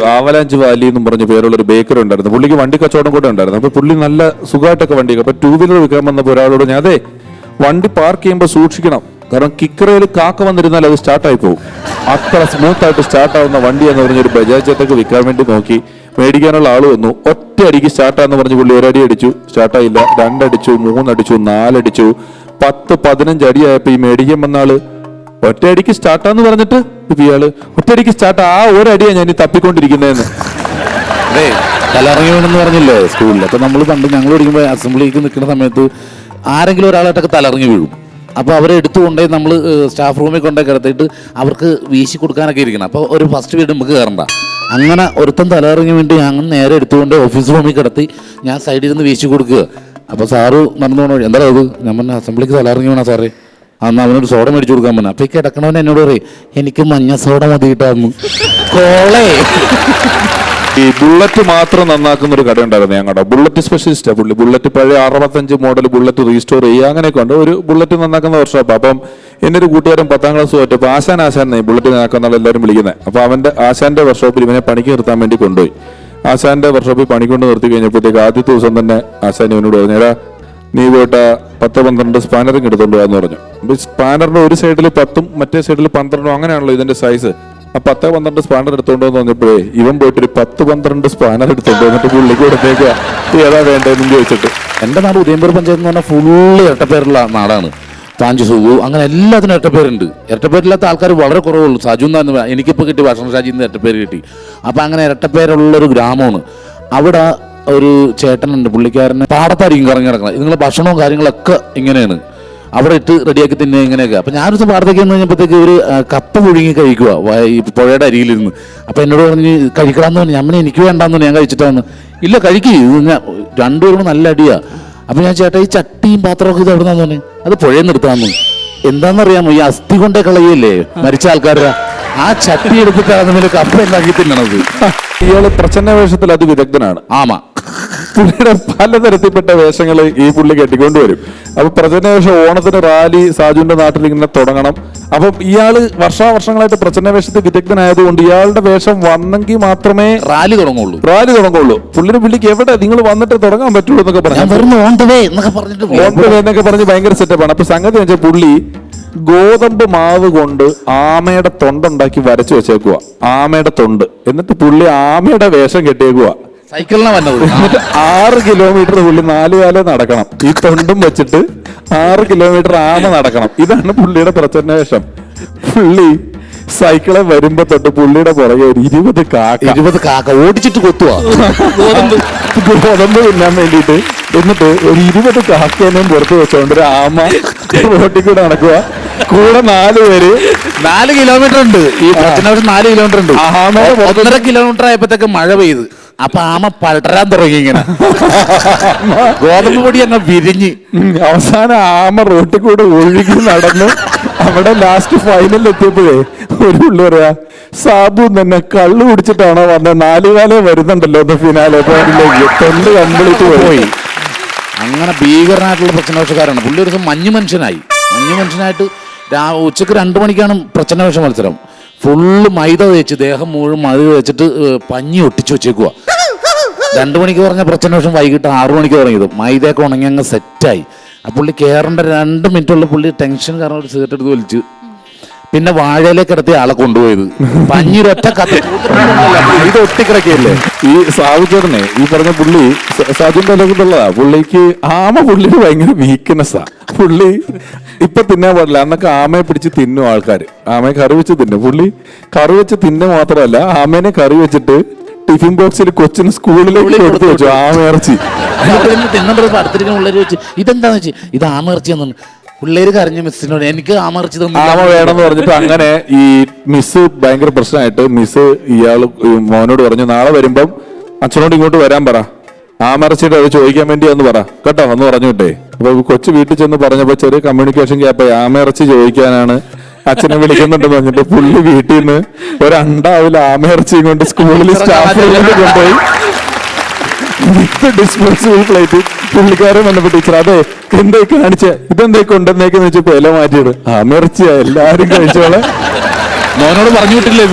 ആവലാഞ്ച് Valley എന്നും പറഞ്ഞ പേരുള്ള ഒരു ബേക്കറി ഉണ്ടായിരുന്നു. പുള്ളിക്ക് വണ്ടി കച്ചവടം കൂടെ ഉണ്ടായിരുന്നു. അപ്പൊ പുള്ളി നല്ല സുഖമായിട്ടൊക്കെ വണ്ടി. അപ്പൊ 2 വീലർ വിൽക്കാൻ വന്നപ്പോൾ ഒരാളോട് ഞാൻ അതെ വണ്ടി പാർക്ക് ചെയ്യുമ്പോൾ സൂക്ഷിക്കണം, കാരണം കിക്കറയിൽ കാക്ക വന്നിരുന്നാൽ അത് സ്റ്റാർട്ടായി പോകും. അത്ര സ്മൂത്ത് ആയിട്ട് സ്റ്റാർട്ട് ആവുന്ന വണ്ടി എന്ന് പറഞ്ഞൊരു ബജാജ് ചേട്ടക്ക് വിൽക്കാൻ വേണ്ടി നോക്കി. മേടിക്കാനുള്ള ആള് വന്നു. ഒറ്റ അടിക്ക് സ്റ്റാർട്ടാന്ന് പറഞ്ഞ് പുള്ളി ഒരടി അടിച്ചു, സ്റ്റാർട്ടായില്ല. 2 അടിച്ചു, 3 അടിച്ചു, 4 അടിച്ചു, 10-15 അടിയായപ്പോ ഈ മേടിക്കാൻ വന്ന ആള് ഒറ്റയടിക്ക് സ്റ്റാർട്ടാന്ന് പറഞ്ഞിട്ട് ഇയാള് ഒറ്റയടിക്ക് സ്റ്റാർട്ട് ആ ഒരടിയാ ഞാൻ ഈ തപ്പിക്കൊണ്ടിരിക്കുന്നതെന്ന്. അതെ, തലറങ്ങി വീണെന്ന് പറഞ്ഞില്ലേ സ്കൂളിൽ. അപ്പൊ നമ്മൾ പണ്ട് ഞങ്ങൾ പഠിക്കുമ്പോൾ അസംബ്ലിക്ക് നിൽക്കുന്ന സമയത്ത് ആരെങ്കിലും ഒരാളായിട്ടൊക്കെ തലറങ്ങി വീഴും. അപ്പോൾ അവരെ എടുത്തുകൊണ്ടേ നമ്മൾ സ്റ്റാഫ് റൂമിൽ കൊണ്ടുപോയി കിടത്തിയിട്ട് അവർക്ക് വീശി കൊടുക്കാനൊക്കെ ഇരിക്കണം. അപ്പോൾ ഒരു ഫസ്റ്റ് വീട് നമുക്ക് കയറണ്ട. അങ്ങനെ ഒരുത്തൻ തലയിറങ്ങി വേണ്ടി അങ്ങനെ നേരെ എടുത്തുകൊണ്ട് ഓഫീസ് റൂമിൽ കിടത്തി ഞാൻ സൈഡിൽ നിന്ന് വീശി കൊടുക്കുക. അപ്പോൾ സാറ് നടന്നു പോകണോ, എന്താ ഇത്? ഞാൻ പറഞ്ഞ അസംബ്ലിക്ക് തലയിറങ്ങി വേണം സാറേ. അന്ന് അവനൊരു സോഡ മേടിച്ചു കൊടുക്കാൻ പറഞ്ഞു. അപ്പോൾ ഈ കിടക്കണവൻ എന്നോട് പറയും എനിക്ക് മഞ്ഞ സോഡ മതി കിട്ടാന്ന്. കോളേ ഈ ബുള്ളറ്റ് മാത്രം നന്നാക്കുന്ന ഒരു കട ഉണ്ടായിരുന്നു ഞങ്ങളുടെ. ബുള്ളറ്റ് സ്പെഷ്യലിസ്റ്റാ പുള്ളി. ബുള്ളറ്റ് പഴയ 65 മോഡൽ ബുള്ളറ്റ് റീസ്റ്റോർ ചെയ്യുക അങ്ങനെയൊക്കെ ഉണ്ട്. ഒരു ബുള്ളറ്റ് നന്നാക്കുന്ന വർക്ക്ഷോപ്പ്. അപ്പം എൻ്റെ ഒരു കൂട്ടുകാരൻ 10ാം ക്ലാസ് പോയിട്ട് ഇപ്പൊ ആശാൻ ബുള്ളറ്റ് നന്നാക്കുന്ന എല്ലാവരും വിളിക്കുന്നത്. അപ്പൊ അവന്റെ ആശാന്റെ വർക്ക്ഷോപ്പിൽ ഇവനെ പണിക്ക് നിർത്താൻ വേണ്ടി കൊണ്ടുപോയി. ആശാന്റെ വർക്ക്ഷോപ്പിൽ പണിക്കൊണ്ട് നിർത്തി കഴിഞ്ഞപ്പോഴത്തേക്ക് ആദ്യത്തെ ദിവസം തന്നെ ആശാൻ ഇവനോട് പറഞ്ഞു, എടാ നീ പോയിട്ട് 10-12 സ്പാനറിങ് എടുത്തോണ്ട് പോകാന്ന് പറഞ്ഞു. അപ്പൊ സ്പാനറിന്റെ ഒരു സൈഡിൽ 10ഉം മറ്റേ സൈഡിൽ 12ഉം അങ്ങനെയാണല്ലോ ഇതിന്റെ സൈസ്. ആ 10-12 സ്പാനർ എടുത്തോണ്ട് വന്ന് പറഞ്ഞപ്പോഴേ ഇവൻ പോയിട്ടൊരു 10-12 സ്പാനർ എടുത്തോണ്ട് വന്നിട്ട് പുള്ളിക്ക് കൊടുത്തേക്കുക ഏതാ വേണ്ടതെന്ന് ചോദിച്ചിട്ട്. എൻ്റെ നാട് ഉദയംപേർ പഞ്ചായത്ത് എന്ന് പറഞ്ഞാൽ ഫുള്ള് ഇരട്ടപ്പേരുള്ള നാടാണ്. പാഞ്ചു സുഖു അങ്ങനെ എല്ലാത്തിനും ഇരട്ടപ്പേരുണ്ട്. ഇരട്ടപ്പേരില്ലാത്ത ആൾക്കാർ വളരെ കുറവുള്ളൂ. സജു എന്നായിരുന്നു എനിക്കിപ്പോൾ കിട്ടി, ഭക്ഷണ ഷാജിന്ന് ഇരട്ടപ്പേര് കിട്ടി. അപ്പം അങ്ങനെ ഇരട്ടപ്പേരുള്ളൊരു ഗ്രാമമാണ്. അവിടെ ഒരു ചേട്ടനുണ്ട്, പുള്ളിക്കാരന് പാടത്തായിരിക്കും കറങ്ങി കിടക്കണം. നിങ്ങൾ ഭക്ഷണവും കാര്യങ്ങളൊക്കെ ഇങ്ങനെയാണ് അവിടെ ഇട്ട് റെഡിയാക്കി തിന്നുക ഇങ്ങനെയൊക്കെ. അപ്പം ഞാനൊരു ദിവസം പാടത്തേക്ക് വന്നു കഴിഞ്ഞപ്പോഴത്തേക്ക് ഒരു കപ്പ പുഴുങ്ങി കഴിക്കുക ഈ പുഴയുടെ അരിയിലിരുന്ന്. അപ്പം എന്നോട് പറഞ്ഞ് കഴിക്കണമെന്ന് പറഞ്ഞു. ഞാൻ എനിക്ക് വേണ്ടാന്ന് പറഞ്ഞു. ഞാൻ കഴിച്ചിട്ടാന്ന്. ഇല്ല കഴിക്കുക, ഞാൻ 2 പേരും നല്ല അടിയാ. അപ്പം ഞാൻ ചേട്ടാ ഈ ചട്ടിയും പാത്രമൊക്കെ ഇത് എവിടെ നിന്നാന്ന് പറഞ്ഞു. അത് പുഴയിൽ നിന്ന് എടുത്താന്ന്. എന്താണെന്നറിയാമോ, ഈ അസ്ഥി കൊണ്ടേ കളയല്ലേ മരിച്ച ആൾക്കാരുടെ ആ ചട്ടി എടുത്തിട്ടാണ് കപ്പ ഉണ്ടാക്കി തിന്നണത്. ഇയാള് പ്രച്ഛന്ന വേഷത്തിൽ അതിവിദഗ്ധനാണ്. ആമാ, പുള്ളിയുടെ പലതരത്തിൽപ്പെട്ട വേഷങ്ങൾ ഈ പുള്ളി കെട്ടിക്കൊണ്ടുവരും. അപ്പൊ പ്രച്ഛന്ന വേഷം ഓണത്തിന് റാലി സാജുവിന്റെ നാട്ടിൽ ഇങ്ങനെ തുടങ്ങണം. അപ്പൊ ഇയാള് വർഷാവർഷങ്ങളായിട്ട് പ്രച്ഛന്ന വേഷത്തിൽ വിദഗ്ധനായതുകൊണ്ട് ഇയാളുടെ വേഷം വന്നെങ്കിൽ മാത്രമേ റാലി തുടങ്ങുള്ളൂ. പുള്ളിക്ക് എവിടെ നിങ്ങൾ വന്നിട്ട് തുടങ്ങാൻ പറ്റുള്ളൂ എന്നൊക്കെ പറഞ്ഞ് ഭയങ്കര സെറ്റപ്പാണ്. അപ്പൊ സംഗതി വെച്ചാൽ പുള്ളി ഗോതമ്പ് മാവ് കൊണ്ട് ആമയുടെ തൊണ്ടുണ്ടാക്കി വരച്ചു വെച്ചേക്കുക. ആമയുടെ തൊണ്ട്. എന്നിട്ട് പുള്ളി ആമയുടെ വേഷം കെട്ടിയേക്കുക. സൈക്കിളിനെ വന്നത്. എന്നിട്ട് 6 കിലോമീറ്റർ പുള്ളി 4 കാലം നടക്കണം. ഈ തൊണ്ടും വെച്ചിട്ട് 6 കിലോമീറ്റർ ആമ നടക്കണം. ഇതാണ് പുള്ളിയുടെ പ്രച്ഛന്ന വേഷം. പുള്ളി സൈക്കിളെ വരുമ്പോ തൊട്ട് പുള്ളിയുടെ പുറകെ ഒരു 20 കാക്ക ഓടിച്ചിട്ട് കൊത്തുവാ ഗോതമ്പ് തിന്നാൻ വേണ്ടിയിട്ട്. എന്നിട്ട് ഒരു 20 കാക്കേനെയും പുറത്ത് വെച്ചോണ്ട് ഒരു ആമ റോട്ടിൽ കൂടെ നടക്കുക. കൂടെ 4 പേര്. 4 കിലോമീറ്റർ ഉണ്ട്. ഈ 4 കിലോമീറ്റർ ഉണ്ട്. 1.5 കിലോമീറ്റർ ആയപ്പോഴത്തേക്ക് മഴ പെയ്ത്. അപ്പൊ ആമ പടരാൻ തുടങ്ങി. ഇങ്ങനെ ഗോതമ്പ് പൊടി അങ്ങ് വിരിഞ്ഞ് അവസാനം ആമ റോട്ടിൽ കൂടെ ഒഴുകി നടന്ന് അവിടെ ലാസ്റ്റ് ഫൈനലിൽ എത്തിയപ്പോഴേ ഒരു പുള്ളി പറയാ, സാബു തന്നെ കള്ളു കുടിച്ചിട്ടാണോ വന്നത്, 4 കാലം വരുന്നുണ്ടല്ലോ എന്ന് ഫിനാലെ പോയിന്റിലേക്ക് തൊണ്ട് കംപ്ലീറ്റ് പോയി. അങ്ങനെ ഭീകരനായിട്ടുള്ള പ്രശ്നവേഷക്കാരാണ് പുള്ളി. ഒരു ദിവസം മഞ്ഞു മനുഷ്യനായിട്ട് ഉച്ചക്ക് 2 മണിക്കാണ് പ്രച്ഛന്നവേഷ മത്സരം. ഫുള്ള് മൈദ തേച്ച് ദേഹം മുഴുവൻ മൈദ തേച്ചിട്ട് പഞ്ഞി ഒട്ടിച്ചു വെച്ചേക്കുക. 2 മണിക്ക് പറഞ്ഞ പ്രച്ഛന്നവേഷം വൈകിട്ട് 6 മണിക്ക് തുടങ്ങിയത്. മൈദയൊക്കെ ഉണങ്ങി അങ്ങ് സെറ്റായി. ആ പുള്ളി കയറേണ്ട 2 മിനിറ്റുള്ള പുള്ളി ടെൻഷൻ കാരണം ഒരു സിഗരറ്റ് എടുത്ത് വലിച്ച് പിന്നെ വാഴയിലേക്ക് കിടത്തി ആളെ കൊണ്ടുപോയത്. പഞ്ഞിരൊറ്റ ഇത് ഒട്ടിക്കിടക്കിയല്ലേ ഈ സാവുചേട്ടനെ. ഈ പറഞ്ഞ പുള്ളി സാജുന്റെ ലോകത്തുള്ളതാ. പുള്ളിക്ക് പുള്ളിയുടെ ഭയങ്കര വീക്ക്നെസ്സാ. പുള്ളി ഇപ്പൊ തിന്നാൻ പാടില്ല. അന്നൊക്കെ ആമയെ പിടിച്ച് തിന്നും ആൾക്കാര്. ആമയെ കറി വെച്ച് തിന്നും. പുള്ളി കറി വെച്ച് തിന്നു മാത്രമല്ല, ആമേനെ കറി വെച്ചിട്ട് ടിഫിൻ ബോക്സിൽ കൊച്ചിന് സ്കൂളിലേക്ക് കൊടുത്തു വെച്ചു ആമയിറച്ചി. തിന്നപ്പോൾ അടുത്തിരിക്കുന്ന പിള്ളേർ വെച്ച് ഇതെന്താന്ന് വെച്ച് ഇത് ആമയിറച്ചി എന്നാണ്. പിള്ളേര് കരഞ്ഞ മിസ്സിനോട് എനിക്ക് ആമയിറച്ചി ആമ വേണമെന്ന് പറഞ്ഞിട്ട് അങ്ങനെ ഈ മിസ് ഭയങ്കര പ്രശ്നമായിട്ട് മിസ് ഇയാള് മോനോട് പറഞ്ഞു, നാളെ വരുമ്പം അച്ഛനോട് ഇങ്ങോട്ട് വരാൻ പറ, ആമയിറച്ചിയുടെ അത് ചോദിക്കാൻ വേണ്ടി എന്ന് പറ കേട്ടോ എന്ന് പറഞ്ഞു വിട്ടേ. അപ്പൊ കൊച്ചു വീട്ടിൽ ചെന്ന് പറഞ്ഞപ്പോ ചെറിയ കമ്മ്യൂണിക്കേഷൻ ഗ്യാപ്പ്. ആമയിറച്ചി ചോദിക്കാനാണ് അച്ഛനെ വിളിക്കുന്നുണ്ടെന്ന് പറഞ്ഞിട്ട് പുള്ളി വീട്ടിൽ നിന്ന് ഒരു അണ്ടാവില്ല ആമയിറച്ചിയും കൊണ്ട് സ്കൂളിൽ സ്റ്റാഫ് കൊണ്ടുപോയി ഡിസ്പോസിബിൾ പ്ലേറ്റ്. പുള്ളിക്കാരൻ വന്നപ്പോ ടീച്ചർ അതെ എന്തായി കാണിച്ച ഇതെന്തായി കൊണ്ടുവന്നേക്കെന്ന് വെച്ചപ്പോ ഇല മാറ്റിയത് ആമയിറച്ചിയാ എല്ലാരും കഴിച്ചോളെ. മോനോട് പറഞ്ഞു വിട്ടില്ലേ?